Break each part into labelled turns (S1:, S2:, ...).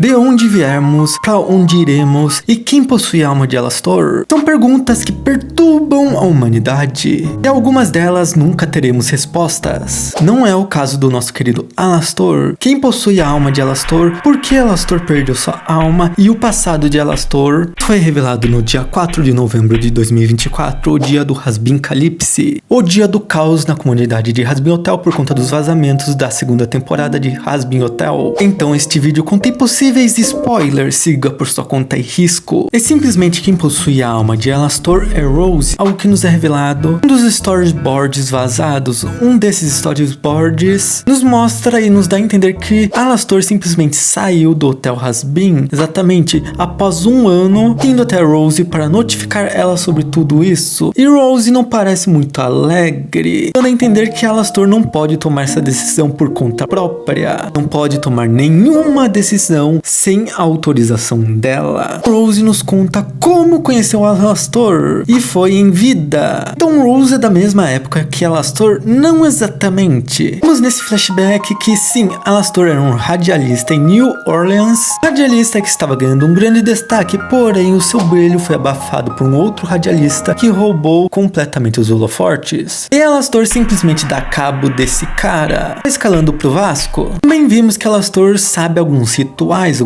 S1: De onde viemos, para onde iremos e quem possui a alma de Alastor? São perguntas que perturbam a humanidade e algumas delas nunca teremos respostas. Não é o caso do nosso querido Alastor. Quem possui a alma de Alastor? Por que Alastor perdeu sua alma? E o passado de Alastor foi revelado no dia 4 de novembro de 2024, o dia do Hazbin Calypse, o dia do caos na comunidade de Hazbin Hotel por conta dos vazamentos da segunda temporada de Hazbin Hotel. Então este vídeo contém possíveis spoilers, siga por sua conta e risco. E simplesmente quem possui a alma de Alastor é Rose, algo que nos é revelado um dos storyboards vazados. Um desses storyboards nos mostra e nos dá a entender que Alastor simplesmente saiu do Hotel Hazbin exatamente após um ano, indo até Rose para notificar ela sobre tudo isso. E Rose não parece muito alegre, dando a entender que Alastor não pode tomar essa decisão por conta própria, não pode tomar nenhuma decisão sem a autorização dela. Rose nos conta como conheceu Alastor e foi em vida. Então Rose é da mesma época que Alastor? Não exatamente. Vemos nesse flashback que sim, Alastor era um radialista em New Orleans, radialista que estava ganhando um grande destaque, porém o seu brilho foi abafado por um outro radialista que roubou completamente os holofortes. E Alastor simplesmente dá cabo desse cara, escalando pro Vasco. Também vimos que Alastor sabe alguns rituais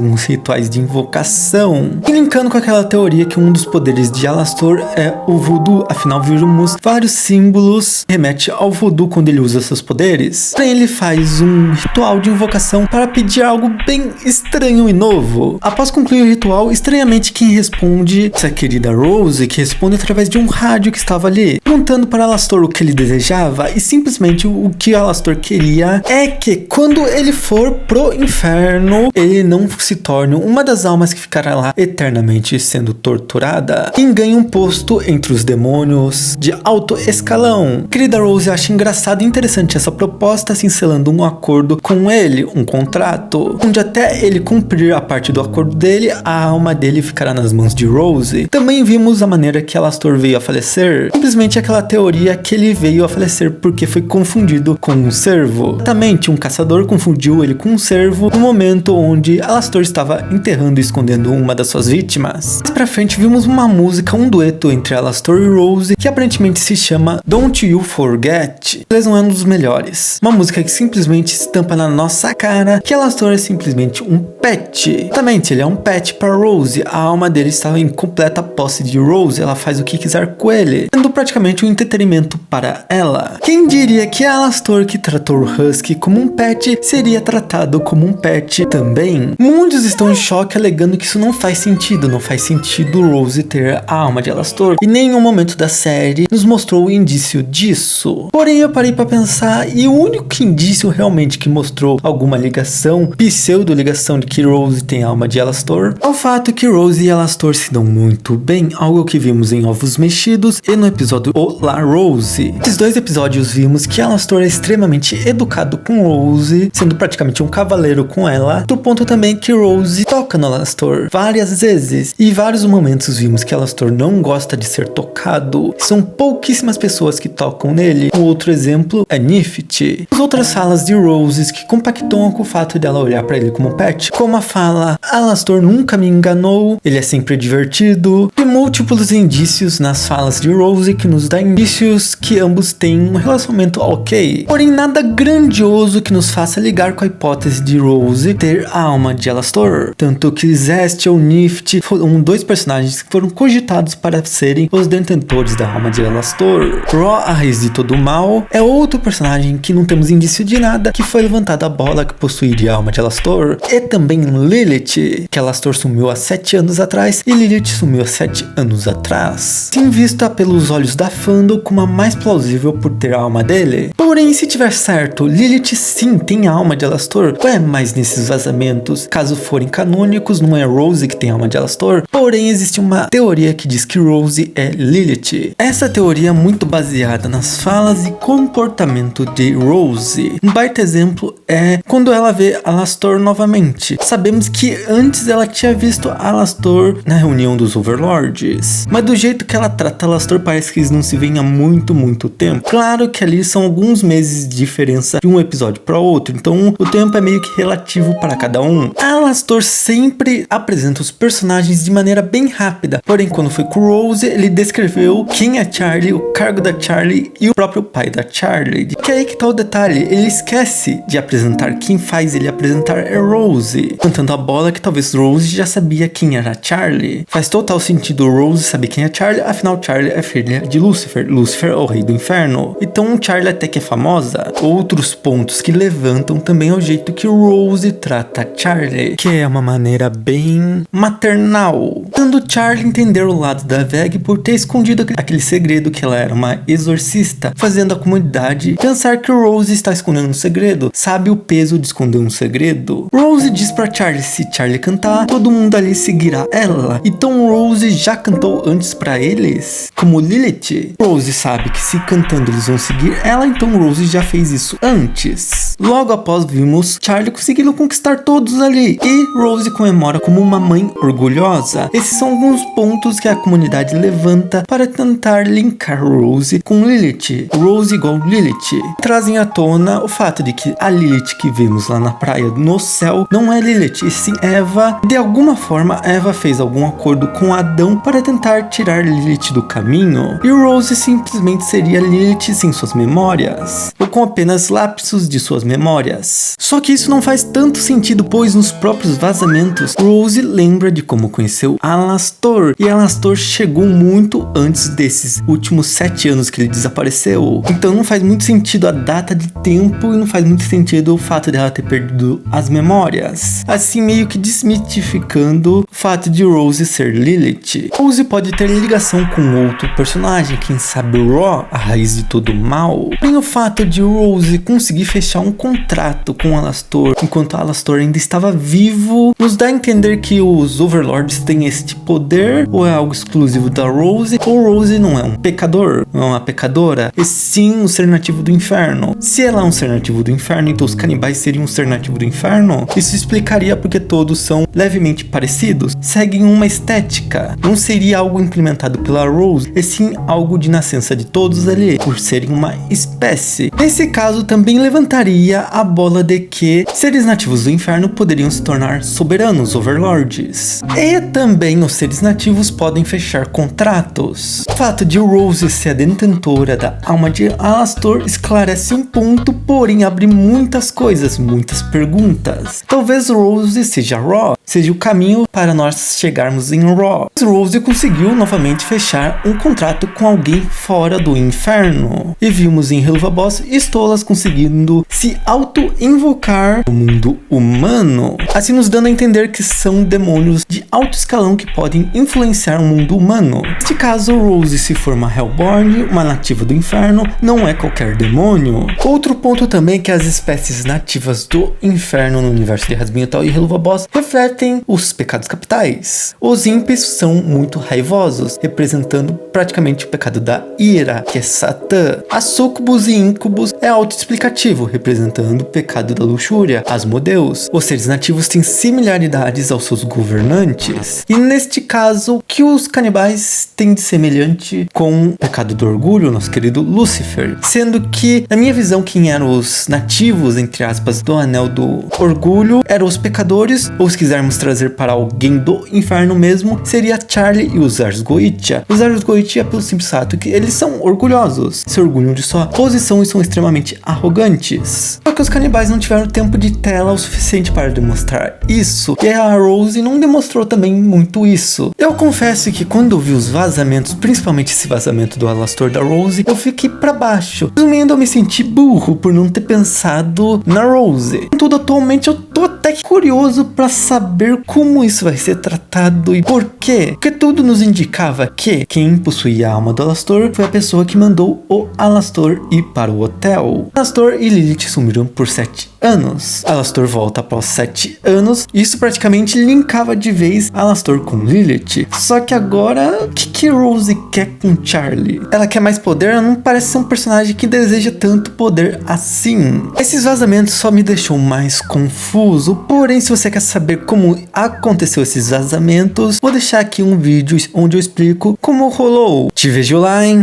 S1: de invocação, e linkando com aquela teoria que um dos poderes de Alastor é o voodoo, afinal vimos vários símbolos que remete ao voodoo quando ele usa seus poderes. Porém ele faz um ritual de invocação para pedir algo bem estranho e novo. Após concluir o ritual, estranhamente quem responde essa querida Rose, que responde através de um rádio que estava ali, perguntando para Alastor o que ele desejava, e simplesmente o que Alastor queria é que quando ele for pro inferno, ele não se torne uma das almas que ficará lá eternamente sendo torturada. Quem ganha um posto entre os demônios de alto escalão. Querida Rose acha engraçado e interessante essa proposta, se selando um acordo com ele, um contrato, onde até ele cumprir a parte do acordo dele, a alma dele ficará nas mãos de Rose. Também vimos a maneira que Alastor veio a falecer, simplesmente aquela teoria que ele veio a falecer porque foi confundido com um servo. Exatamente, um caçador confundiu ele com um servo no momento onde Alastor estava enterrando e escondendo uma das suas vítimas. Mais pra frente vimos uma música, um dueto entre Alastor e Rose, que aparentemente se chama Don't You Forget. Eles não é um dos melhores. Uma música que simplesmente estampa na nossa cara que Alastor é simplesmente um pet. Exatamente, ele é um pet para Rose. A alma dele estava em completa posse de Rose, ela faz o que quiser com ele, sendo praticamente um entretenimento para ela. Quem diria que Alastor, que tratou o Husky como um pet, seria tratado como um pet também? Muitos estão em choque alegando que isso não faz sentido. Não faz sentido Rose ter a alma de Alastor. E nenhum momento da série nos mostrou o indício disso. Porém eu parei pra pensar e o único indício realmente que mostrou alguma ligação, pseudo-ligação de que Rose tem a alma de Alastor, é o fato que Rose e Alastor se dão muito bem, algo que vimos em Ovos Mexidos e no episódio Olá Rose. Nesses dois episódios vimos que Alastor é extremamente educado com Rose, sendo praticamente um cavaleiro com ela, do ponto também que Rose toca no Alastor várias vezes, e em vários momentos vimos que Alastor não gosta de ser tocado. São pouquíssimas pessoas que tocam nele. Um outro exemplo é Nifty. As outras falas de Rose que compactuam com o fato dela olhar para ele como pet, como a fala Alastor nunca me enganou, ele é sempre divertido, e múltiplos indícios nas falas de Rose que nos dá indícios que ambos têm um relacionamento ok, porém nada grandioso que nos faça ligar com a hipótese de Rose ter a alma de Alastor. Tanto que Zest ou Nifty foram dois personagens que foram cogitados para serem os detentores da alma de Alastor. Raw, a raiz de todo o mal, é outro personagem que não temos indício de nada, que foi levantada a bola que possuiria a alma de Alastor. E também Lilith, que Alastor sumiu há 7 anos atrás e Lilith sumiu há 7 anos atrás. Sim, vista pelos olhos da fandom como a mais plausível por ter a alma dele. Porém, se tiver certo, Lilith sim tem a alma de Alastor, mas nesses vazamentos, caso forem canônicos, não é Rose que tem a alma de Alastor, porém existe uma teoria que diz que Rose é Lilith. Essa teoria é muito baseada nas falas e comportamento de Rose. Um baita exemplo é quando ela vê Alastor novamente. Sabemos que antes ela tinha visto Alastor na reunião dos Overlords, mas do jeito que ela trata Alastor parece que eles não se veem há muito tempo. Claro que ali são alguns alguns meses de diferença de um episódio para outro, então o tempo é meio que relativo para cada um. Alastor sempre apresenta os personagens de maneira bem rápida, porém quando foi com Rose, ele descreveu quem é Charlie, o cargo da Charlie e o próprio pai da Charlie. Que é aí que tá o detalhe, ele esquece de apresentar quem faz ele apresentar é Rose, cantando a bola que talvez Rose já sabia quem era Charlie. Faz total sentido Rose saber quem é Charlie, afinal Charlie é filha de Lúcifer, Lúcifer é o rei do inferno. Então Charlie até que é famosa. Outros pontos que levantam também é o jeito que Rose trata Charlie, que é uma maneira bem maternal, dando Charlie entender o lado da Veg por ter escondido aquele segredo que ela era uma exorcista, fazendo a comunidade pensar que Rose está escondendo um segredo. Sabe o peso de esconder um segredo? Rose diz pra Charlie, se Charlie cantar, todo mundo ali seguirá ela. Então Rose já cantou antes pra eles, como Lilith. Rose sabe que se cantando eles vão seguir ela, então Rose já fez isso antes. Logo após vimos Charlie conseguindo conquistar todos ali, e Rose comemora como uma mãe orgulhosa. Esses são alguns pontos que a comunidade levanta para tentar linkar Rose com Lilith. Rose igual Lilith. Trazem à tona o fato de que a Lilith que vimos lá na praia no céu não é Lilith, e sim Eva. De alguma forma, Eva fez algum acordo com Adão para tentar tirar Lilith do caminho, e Rose simplesmente seria Lilith sem suas memórias, ou com apenas lapsos de suas memórias. Só que isso não faz tanto sentido, pois nos próprios vazamentos, Rose lembra de como conheceu Alastor, e Alastor chegou muito antes desses últimos 7 anos que ele desapareceu. Então não faz muito sentido a data de tempo, e não faz muito sentido o fato dela ter perdido as memórias, assim meio que desmitificando o fato de Rose ser Lilith. Rose pode ter ligação com outro personagem, quem sabe Ra, a raiz de todo mal. Tem o fato de Rose conseguir fechar um contrato com Alastor enquanto Alastor ainda estava vivo, nos dá a entender que os Overlords têm este poder, ou é algo exclusivo da Rose, ou Rose não é um pecador, não é uma pecadora, e sim um ser nativo do inferno. Se ela é um ser nativo do inferno, então os canibais seriam um ser nativo do inferno? Isso explicaria porque todos são levemente parecidos, seguem uma estética. Não seria algo implementado pela Rose, e sim algo de nascença de todos ali, por serem uma espécie. Nesse caso também levantaria a bola de que seres nativos do inferno poderiam se tornar soberanos, overlords. E também os seres nativos podem fechar contratos. O fato de Rose ser a detentora da alma de Alastor esclarece um ponto, porém abre muitas coisas, muitas perguntas. Talvez Rose seja Ra, seja o caminho para nós chegarmos em Ra. Mas Rose conseguiu novamente fechar um contrato com alguém fora do inferno. E vimos em Helluva Boss Stolas conseguindo se auto-invocar no mundo humano, assim nos dando a entender que são demônios de alto escalão que podem influenciar o mundo humano. Neste caso, Rose, se for uma Hellborn, uma nativa do inferno, não é qualquer demônio. Outro ponto também é que as espécies nativas do inferno no universo de Hasbinhotal e Helluva Boss refletem os pecados capitais. Os ímpios são muito raivosos, representando praticamente o pecado da ira, que é Satã. A Sucubus e Incubus é autoexplicativo, representando o pecado da luxúria, Asmodeus. Os seres nativos têm similaridades aos seus governantes, e neste caso, o que os canibais têm de semelhante com o pecado do orgulho, nosso querido Lúcifer, sendo que, na minha visão, quem eram os nativos, entre aspas, do anel do orgulho eram os pecadores, ou se quisermos trazer para alguém do inferno mesmo, seria Charlie e os Ars Goetia. Os Ars Goetia, pelo simples fato que eles são orgulhosos, se orgulham de sua posição e são extremamente arrogantes. Só que os canibais não tiveram tempo de tela o suficiente para demonstrar isso, e a Rose não demonstrou também muito isso. Eu confesso que quando eu vi os vazamentos, principalmente esse vazamento do Alastor da Rose, eu fiquei pra baixo. Resumindo, eu me senti burro por não ter pensado na Rose. Contudo, atualmente eu tô até curioso pra saber como isso vai ser tratado e por quê. Porque tudo nos indicava que quem possuía a alma do Alastor foi a pessoa que mandou o Alastor ir para o hotel. Alastor e Lilith sumiram por 7 anos. Alastor volta após 7 anos. Isso praticamente linkava de vez Alastor com Lilith. Só que agora, o que Rose quer com Charlie? Ela quer mais poder? Ela não parece ser um personagem que deseja tanto poder assim. Esses vazamentos só me deixou mais confuso. Porém, se você quer saber como aconteceu esses vazamentos, vou deixar aqui um vídeo onde eu explico como rolou. Te vejo lá, hein?